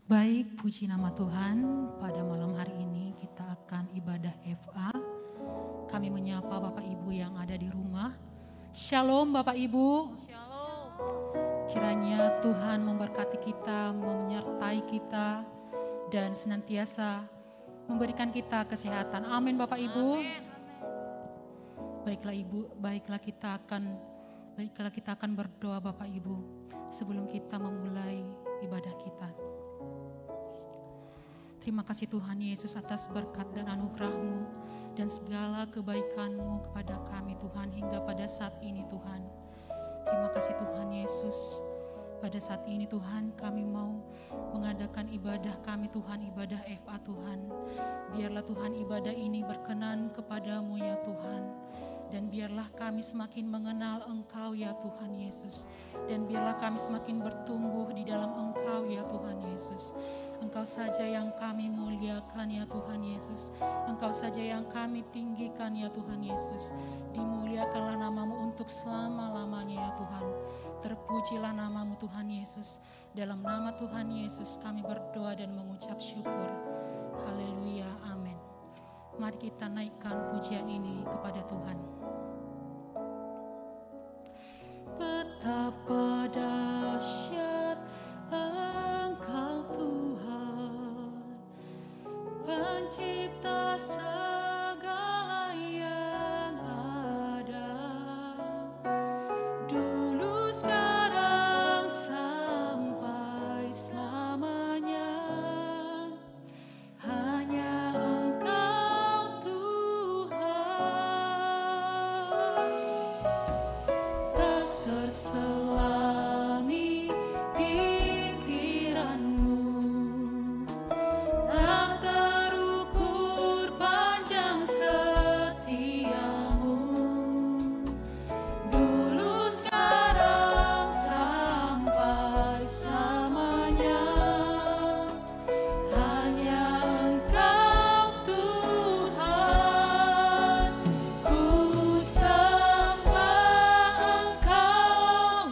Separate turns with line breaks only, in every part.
Baik, puji nama Tuhan. Pada malam hari ini kita akan ibadah FA. Kami menyapa Bapak Ibu yang ada di rumah. Shalom Bapak Ibu.
Shalom.
Kiranya Tuhan memberkati kita, menyertai kita, dan senantiasa memberikan kita kesehatan. Amin Bapak Ibu.
Amin.
Baiklah Ibu, baiklah kita akan berdoa Bapak Ibu sebelum kita memulai ibadah kita. Terima kasih Tuhan Yesus atas berkat dan anugerah-Mu dan segala kebaikan-Mu kepada kami Tuhan hingga pada saat ini Tuhan. Terima kasih Tuhan Yesus. Pada saat ini Tuhan kami mau mengadakan ibadah kami Tuhan, ibadah FA Tuhan. Biarlah Tuhan ibadah ini berkenan kepadamu ya Tuhan. Dan biarlah kami semakin mengenal Engkau ya Tuhan Yesus. Dan biarlah kami semakin bertumbuh di dalam Engkau ya Tuhan Yesus. Engkau saja yang kami muliakan ya Tuhan Yesus. Engkau saja yang kami tinggikan ya Tuhan Yesus. Dimuliakanlah namamu untuk selama-lamanya ya Tuhan. Terpujilah namamu Tuhan Yesus. Dalam nama Tuhan Yesus kami berdoa dan mengucap syukur. Haleluya, amin. Mari kita naikkan pujian ini kepada Tuhan. Betapa dahsyat Engkau Tuhan, Pencipta segala yang ada, dulu sekarang sampai selamanya. Hanya Engkau Tuhan, tak terselami pikiran-Mu, tak terukur panjang setia-Mu, dulu sekarang sampai selamanya. Hanya Engkau Tuhan, ku sembah Engkau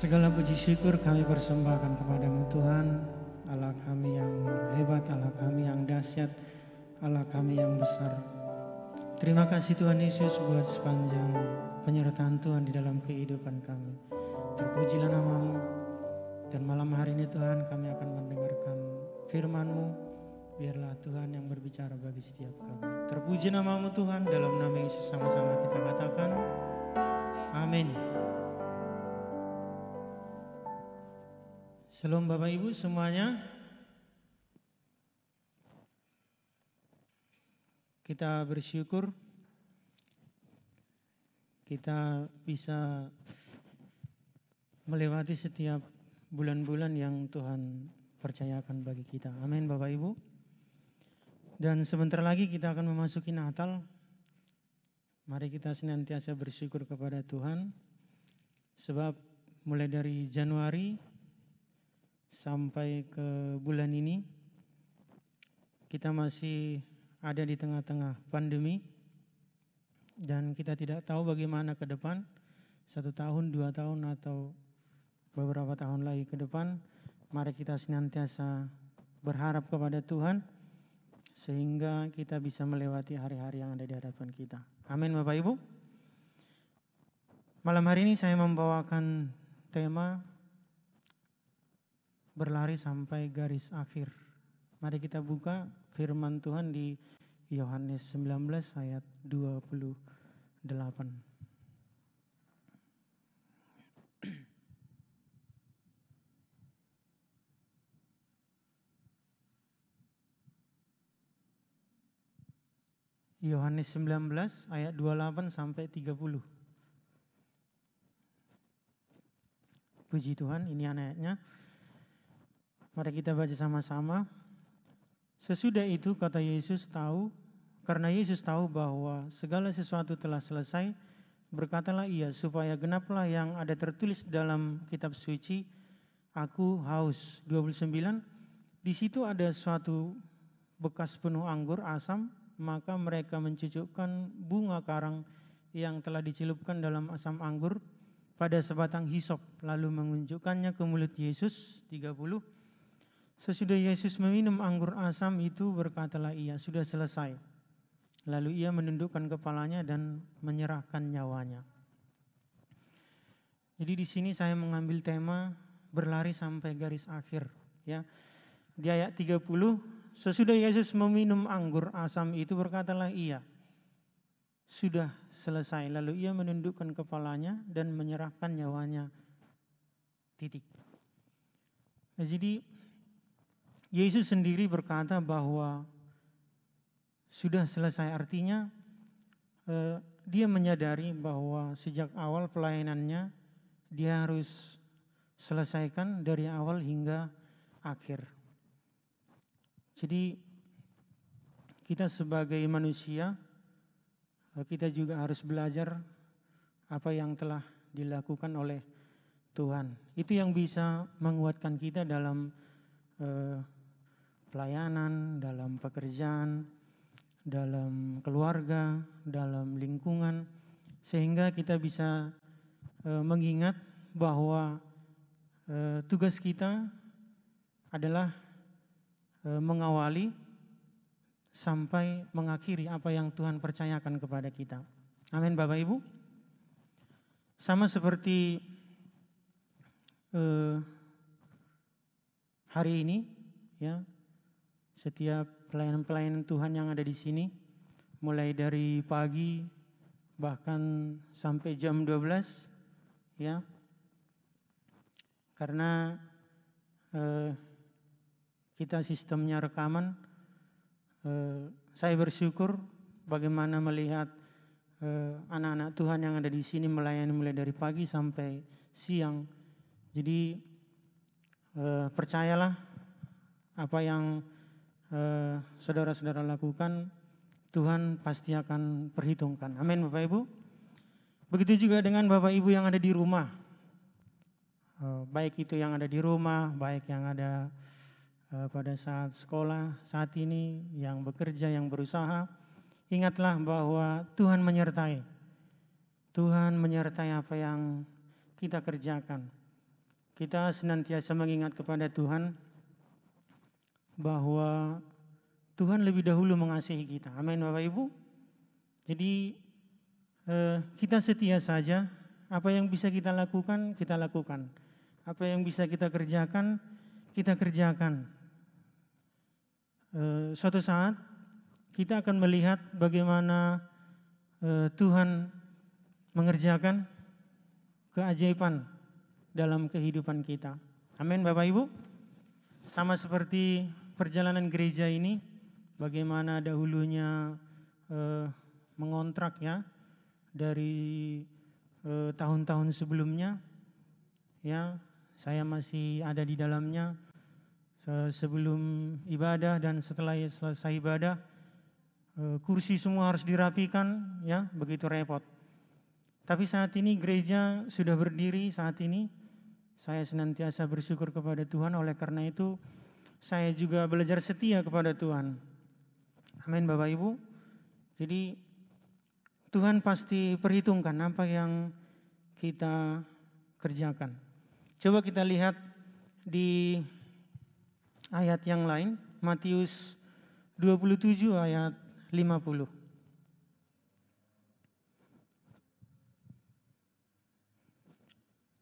Segala puji syukur kami persembahkan kepadamu Tuhan, Allah kami yang hebat, Allah kami yang dahsyat, Allah kami yang besar. Terima kasih Tuhan Yesus buat sepanjang penyertaan Tuhan di dalam kehidupan kami. Terpujilah nama-Mu. Dan malam hari ini Tuhan kami akan mendengarkan firman-Mu. Biarlah Tuhan yang berbicara bagi setiap kami. Terpuji nama-Mu Tuhan, dalam nama Yesus sama-sama kita katakan amin. Shalom Bapak Ibu semuanya. Kita bersyukur kita bisa melewati setiap bulan-bulan yang Tuhan percayakan bagi kita. Amin Bapak Ibu. Dan sebentar lagi kita akan memasuki Natal. Mari kita senantiasa bersyukur kepada Tuhan. Sebab mulai dari Januari sampai ke bulan ini kita masih ada di tengah-tengah pandemi. Dan kita tidak tahu bagaimana ke depan, 1 tahun, 2 tahun atau beberapa tahun lagi ke depan. Mari kita senantiasa berharap kepada Tuhan sehingga kita bisa melewati hari-hari yang ada di hadapan kita. Amin Bapak Ibu. Malam hari ini saya membawakan tema berlari sampai garis akhir. Mari kita buka firman Tuhan di Yohanes 19 ayat 28. Yohanes 19 ayat 28 sampai 30. Puji Tuhan, ini ayatnya. Mari kita baca sama-sama. Sesudah itu kata Yesus karena Yesus tahu bahwa segala sesuatu telah selesai, berkatalah ia supaya genaplah yang ada tertulis dalam kitab suci, aku haus. 29, di situ ada suatu bekas penuh anggur asam, maka mereka mencucukkan bunga karang yang telah dicelupkan dalam asam anggur pada sebatang hisop, lalu menunjukkannya ke mulut Yesus. 30, sesudah Yesus meminum anggur asam itu, berkatalah ia, sudah selesai. Lalu ia menundukkan kepalanya dan menyerahkan nyawanya. Jadi di sini saya mengambil tema berlari sampai garis akhir. Ya. Di ayat 30, sesudah Yesus meminum anggur asam itu, berkatalah ia, sudah selesai. Lalu ia menundukkan kepalanya dan menyerahkan nyawanya. Titik. Nah, jadi Yesus sendiri berkata bahwa sudah selesai, artinya dia menyadari bahwa sejak awal pelayanannya dia harus selesaikan dari awal hingga akhir. Jadi kita sebagai manusia, kita juga harus belajar apa yang telah dilakukan oleh Tuhan. Itu yang bisa menguatkan kita dalam pelayanan, dalam pekerjaan, dalam keluarga, dalam lingkungan, sehingga kita bisa mengingat bahwa tugas kita adalah mengawali sampai mengakhiri apa yang Tuhan percayakan kepada kita. Amin Bapak Ibu. Sama seperti hari ini, ya, setiap pelayanan-pelayanan Tuhan yang ada di sini, mulai dari pagi bahkan sampai jam 12, ya, karena kita sistemnya rekaman. Saya bersyukur bagaimana melihat anak-anak Tuhan yang ada di sini melayani mulai dari pagi sampai siang. Jadi percayalah apa yang saudara-saudara lakukan, Tuhan pasti akan perhitungkan. Amin Bapak Ibu. Begitu juga dengan Bapak Ibu yang ada di rumah. Baik itu yang ada di rumah, baik yang ada pada saat sekolah, saat ini, yang bekerja, yang berusaha. Ingatlah bahwa Tuhan menyertai. Tuhan menyertai apa yang kita kerjakan. kita senantiasa mengingat kepada Tuhan bahwa Tuhan lebih dahulu mengasihi kita. Amin Bapak Ibu. Jadi kita setia saja, apa yang bisa kita lakukan, kita lakukan. Apa yang bisa kita kerjakan, kita kerjakan. Suatu saat kita akan melihat bagaimana Tuhan mengerjakan keajaiban dalam kehidupan kita. Amin Bapak Ibu. Sama seperti perjalanan gereja ini, bagaimana dahulunya mengontrak ya dari tahun-tahun sebelumnya, ya saya masih ada di dalamnya sebelum ibadah dan setelah selesai ibadah, kursi semua harus dirapikan, ya begitu repot. Tapi saat ini gereja sudah berdiri, saat ini saya senantiasa bersyukur kepada Tuhan. Oleh karena itu saya juga belajar setia kepada Tuhan. Amin Bapak Ibu. Jadi Tuhan pasti perhitungkan apa yang kita kerjakan. Coba kita lihat di ayat yang lain, Matius 27 ayat 50.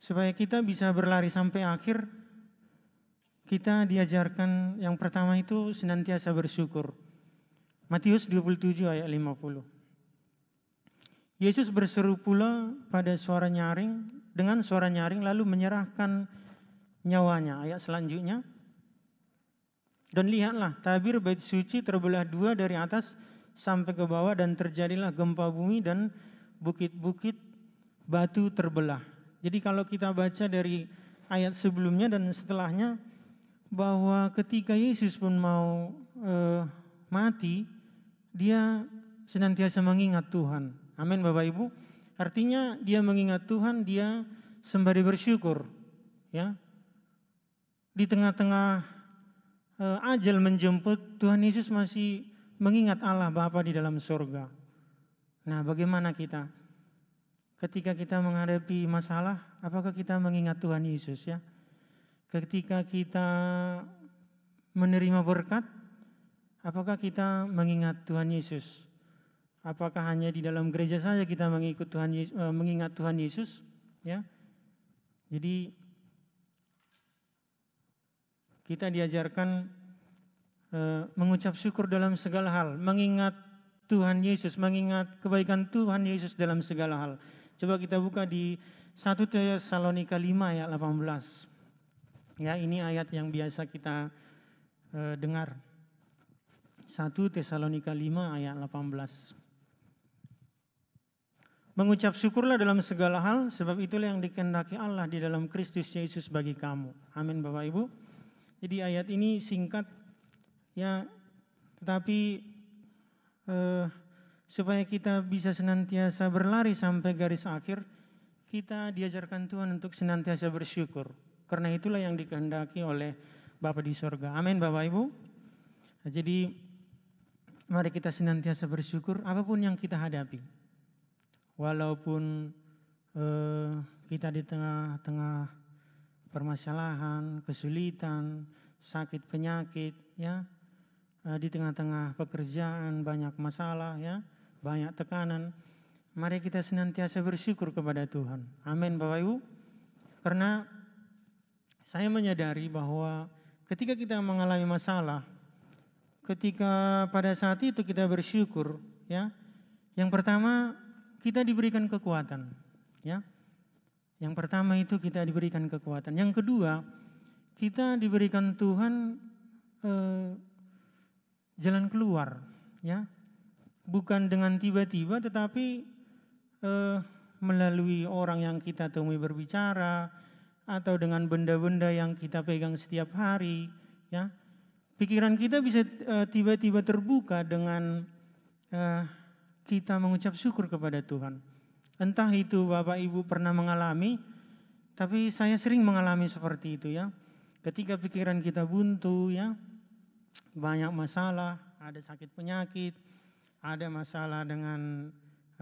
Supaya kita bisa berlari sampai akhir, kita diajarkan yang pertama itu senantiasa bersyukur. Matius 27 ayat 50. Yesus berseru pula dengan suara nyaring lalu menyerahkan nyawanya. Ayat selanjutnya. Dan lihatlah, tabir bait suci terbelah dua dari atas sampai ke bawah dan terjadilah gempa bumi dan bukit-bukit batu terbelah. Jadi kalau kita baca dari ayat sebelumnya dan setelahnya, bahwa ketika Yesus pun mau mati, dia senantiasa mengingat Tuhan. Amin Bapak Ibu. Artinya dia mengingat Tuhan, dia sembari bersyukur. Ya. Di tengah-tengah ajal menjemput, Tuhan Yesus masih mengingat Allah Bapa di dalam surga. Nah, bagaimana kita? Ketika kita menghadapi masalah, apakah kita mengingat Tuhan Yesus ya? Ketika kita menerima berkat, apakah kita mengingat Tuhan Yesus? Apakah hanya di dalam gereja saja kita mengingat Tuhan Yesus? Ya, jadi kita diajarkan mengucap syukur dalam segala hal, mengingat Tuhan Yesus, mengingat kebaikan Tuhan Yesus dalam segala hal. Coba kita buka di 1 Tesalonika 5 ayat 18. Ya, ini ayat yang biasa kita dengar. 1 Tesalonika 5 ayat 18. Mengucap syukurlah dalam segala hal, sebab itulah yang dikehendaki Allah di dalam Kristus Yesus bagi kamu. Amin Bapak Ibu. Jadi ayat ini singkat ya, tetapi supaya kita bisa senantiasa berlari sampai garis akhir, kita diajarkan Tuhan untuk senantiasa bersyukur. Karena itulah yang dikehendaki oleh Bapa di sorga. Amin Bapak Ibu. Jadi mari kita senantiasa bersyukur apapun yang kita hadapi. Walaupun kita di tengah-tengah permasalahan, kesulitan, sakit penyakit, ya, di tengah-tengah pekerjaan banyak masalah, ya, banyak tekanan, mari kita senantiasa bersyukur kepada Tuhan. Amin Bapak Ibu. Karena saya menyadari bahwa ketika kita mengalami masalah, ketika pada saat itu kita bersyukur, ya, yang pertama kita diberikan kekuatan, ya. Yang pertama itu kita diberikan kekuatan. Yang kedua, kita diberikan Tuhan jalan keluar, ya. Bukan dengan tiba-tiba, tetapi melalui orang yang kita temui berbicara atau dengan benda-benda yang kita pegang setiap hari, ya. Pikiran kita bisa tiba-tiba terbuka dengan kita mengucap syukur kepada Tuhan. Entah itu Bapak Ibu pernah mengalami, tapi saya sering mengalami seperti itu ya. Ketika pikiran kita buntu ya, banyak masalah, ada sakit penyakit, ada masalah dengan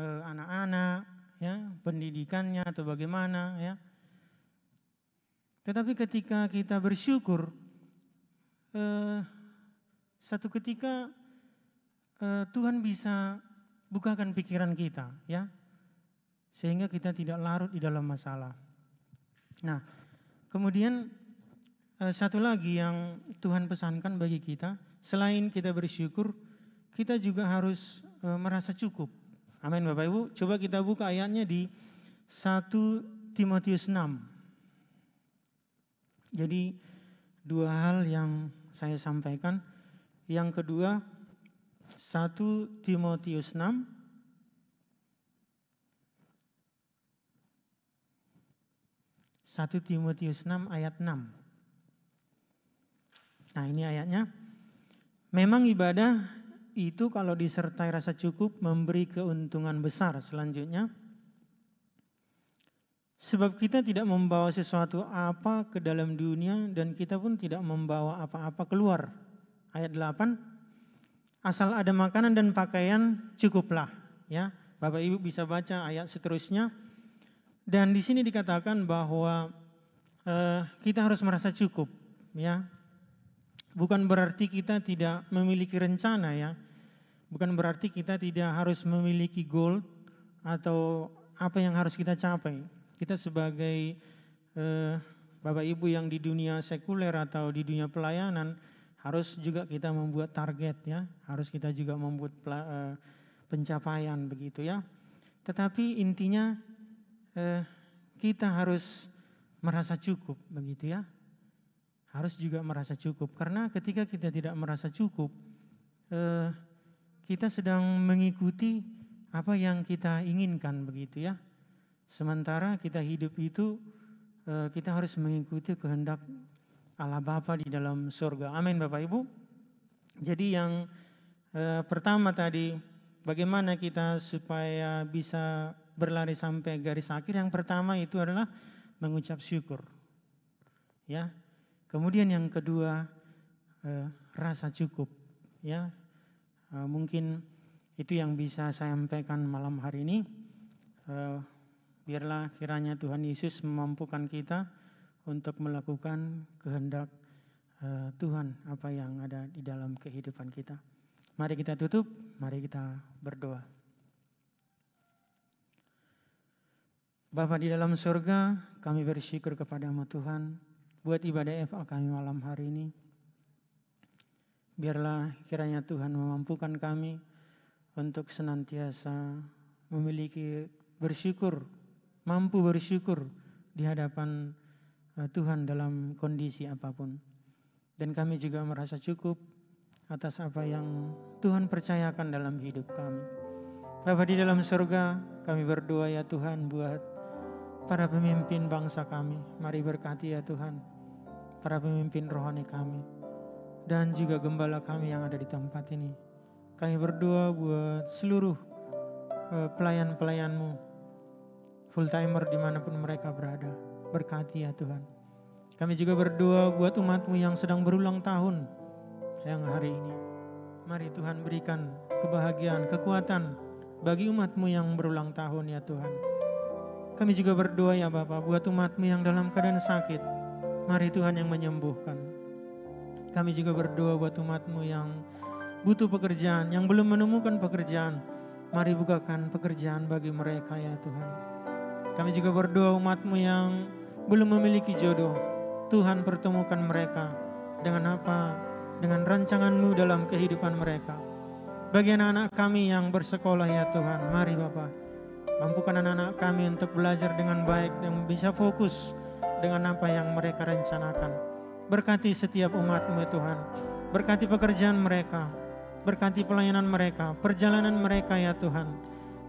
anak-anak ya, pendidikannya atau bagaimana ya. Tetapi ketika kita bersyukur, satu ketika Tuhan bisa bukakan pikiran kita, ya, sehingga kita tidak larut di dalam masalah. Nah, kemudian satu lagi yang Tuhan pesankan bagi kita, selain kita bersyukur, kita juga harus merasa cukup. Amin Bapak Ibu. Coba kita buka ayatnya di 1 Timotius 6. Jadi dua hal yang saya sampaikan. Yang kedua, 1 Timotius 6 1 Timotius 6 ayat 6. Nah, ini ayatnya. Memang ibadah itu kalau disertai rasa cukup memberi keuntungan besar. Selanjutnya, sebab kita tidak membawa sesuatu apa ke dalam dunia dan kita pun tidak membawa apa-apa keluar. Ayat 8, asal ada makanan dan pakaian cukuplah. Ya, Bapak Ibu bisa baca ayat seterusnya. Dan di sini dikatakan bahwa kita harus merasa cukup. Ya, bukan berarti kita tidak memiliki rencana, ya. Bukan berarti kita tidak harus memiliki goal atau apa yang harus kita capai. Kita sebagai Bapak Ibu yang di dunia sekuler atau di dunia pelayanan harus juga kita membuat target, ya. Harus kita juga membuat pencapaian begitu, ya. Tetapi intinya kita harus merasa cukup begitu, ya. Harus juga merasa cukup, karena ketika kita tidak merasa cukup, kita sedang mengikuti apa yang kita inginkan begitu, ya. Sementara kita hidup itu kita harus mengikuti kehendak Allah Bapa di dalam surga. Amin Bapak Ibu. Jadi yang pertama tadi, bagaimana kita supaya bisa berlari sampai garis akhir? Yang pertama itu adalah mengucap syukur, ya. Kemudian yang kedua, rasa cukup, ya. Mungkin itu yang bisa saya sampaikan malam hari ini. Biarlah kiranya Tuhan Yesus memampukan kita untuk melakukan kehendak Tuhan apa yang ada di dalam kehidupan kita. Mari kita tutup, mari kita berdoa. Bapa di dalam surga, kami bersyukur kepadamu Tuhan buat ibadah FA kami malam hari ini. Biarlah kiranya Tuhan memampukan kami untuk senantiasa memiliki bersyukur, mampu bersyukur di hadapan Tuhan dalam kondisi apapun. Dan kami juga merasa cukup atas apa yang Tuhan percayakan dalam hidup kami. Bapa di dalam surga, kami berdoa ya Tuhan buat para pemimpin bangsa kami. Mari berkati ya Tuhan para pemimpin rohani kami dan juga gembala kami yang ada di tempat ini. Kami berdoa buat seluruh pelayan-pelayan-Mu, full timer dimanapun mereka berada. Berkati ya Tuhan. Kami juga berdoa buat umat-Mu yang sedang berulang tahun yang hari ini. Mari Tuhan berikan kebahagiaan, kekuatan bagi umat-Mu yang berulang tahun ya Tuhan. Kami juga berdoa ya Bapa buat umat-Mu yang dalam keadaan sakit. Mari Tuhan yang menyembuhkan. Kami juga berdoa buat umat-Mu yang butuh pekerjaan, yang belum menemukan pekerjaan. Mari bukakan pekerjaan bagi mereka ya Tuhan. Kami juga berdoa umat-Mu yang belum memiliki jodoh. Tuhan pertemukan mereka dengan apa? Dengan rancangan-Mu dalam kehidupan mereka. Bagi anak-anak kami yang bersekolah ya Tuhan, mari Bapa mampukan anak-anak kami untuk belajar dengan baik dan bisa fokus dengan apa yang mereka rencanakan. Berkati setiap umat-Mu Tuhan. Berkati pekerjaan mereka. Berkati pelayanan mereka, perjalanan mereka ya Tuhan.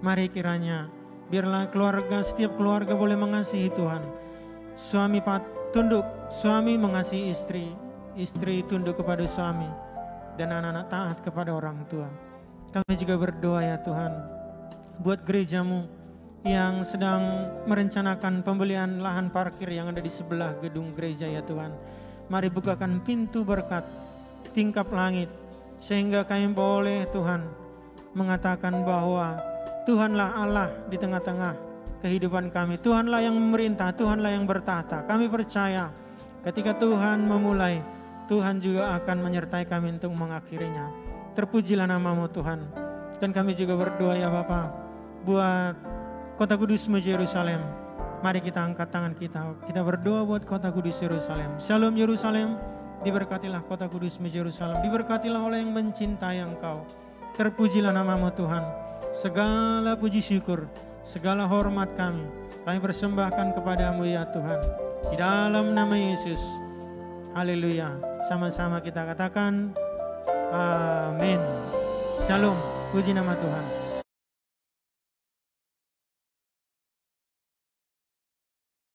Mari kiranya biarlah keluarga, setiap keluarga boleh mengasihi Tuhan. Suami tunduk, suami mengasihi istri, istri tunduk kepada suami, dan anak-anak taat kepada orang tua. Kami juga berdoa ya Tuhan buat gereja-Mu yang sedang merencanakan pembelian lahan parkir yang ada di sebelah gedung gereja ya Tuhan. Mari bukakan pintu berkat, tingkap langit, sehingga kami boleh Tuhan mengatakan bahwa Tuhanlah Allah di tengah-tengah kehidupan kami. Tuhanlah yang memerintah, Tuhanlah yang bertata. Kami percaya ketika Tuhan memulai, Tuhan juga akan menyertai kami untuk mengakhirinya. Terpujilah nama-Mu Tuhan. Dan kami juga berdoa ya Bapa, buat kota kudus-Mu Yerusalem. Mari kita angkat tangan kita. Kita berdoa buat kota kudus Yerusalem. Shalom Yerusalem, diberkatilah kota kudus-Mu Yerusalem. Diberkatilah oleh yang mencintai Engkau. Terpujilah nama-Mu Tuhan. Segala puji syukur, segala hormat kami persembahkan kepadamu ya Tuhan. Di dalam nama Yesus. Haleluya. Sama-sama kita katakan amin. Shalom. Puji nama Tuhan.